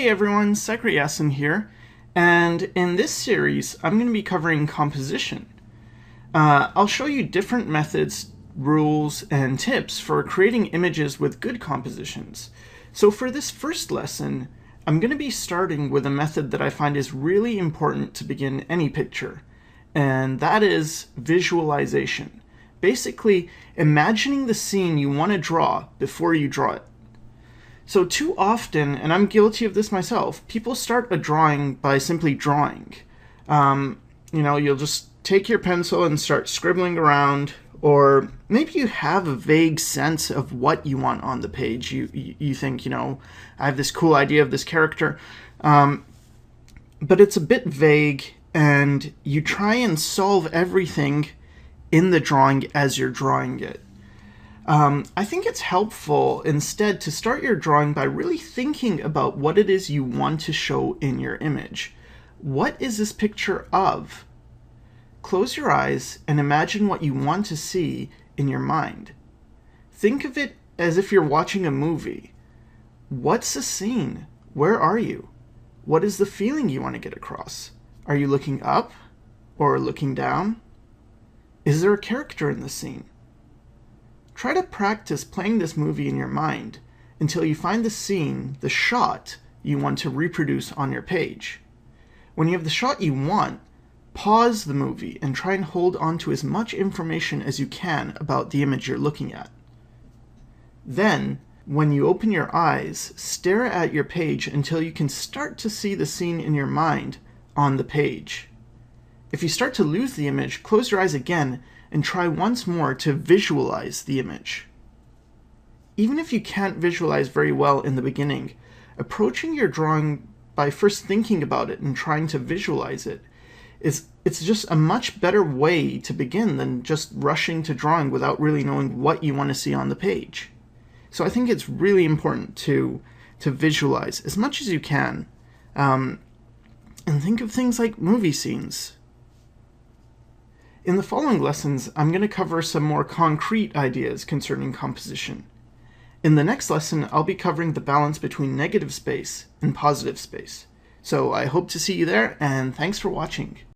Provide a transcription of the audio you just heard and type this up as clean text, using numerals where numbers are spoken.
Hey everyone, Sycra here, and in this series I'm going to be covering composition. I'll show you different methods, rules, and tips for creating images with good compositions. So for this first lesson, I'm going to be starting with a method that I find is really important to begin any picture, and that is visualization. Basically, imagining the scene you want to draw before you draw it. So too often, and I'm guilty of this myself, people start a drawing by simply drawing. You'll just take your pencil and start scribbling around, or maybe you have a vague sense of what you want on the page. You think, I have this cool idea of this character, but it's a bit vague, and you try and solve everything in the drawing as you're drawing it. I think it's helpful instead to start your drawing by really thinking about what it is you want to show in your image. What is this picture of? Close your eyes and imagine what you want to see in your mind. Think of it as if you're watching a movie. What's the scene? Where are you? What is the feeling you want to get across? Are you looking up or looking down? Is there a character in the scene? Try to practice playing this movie in your mind until you find the scene, the shot, you want to reproduce on your page. When you have the shot you want, pause the movie and try and hold on to as much information as you can about the image you're looking at. Then, when you open your eyes, stare at your page until you can start to see the scene in your mind on the page. If you start to lose the image, close your eyes again and try once more to visualize the image. Even if you can't visualize very well in the beginning, approaching your drawing by first thinking about it and trying to visualize it it's just a much better way to begin than just rushing to drawing without really knowing what you want to see on the page. So I think it's really important to visualize as much as you can, and think of things like movie scenes. In the following lessons, I'm going to cover some more concrete ideas concerning composition. In the next lesson, I'll be covering the balance between negative space and positive space. So I hope to see you there, and thanks for watching.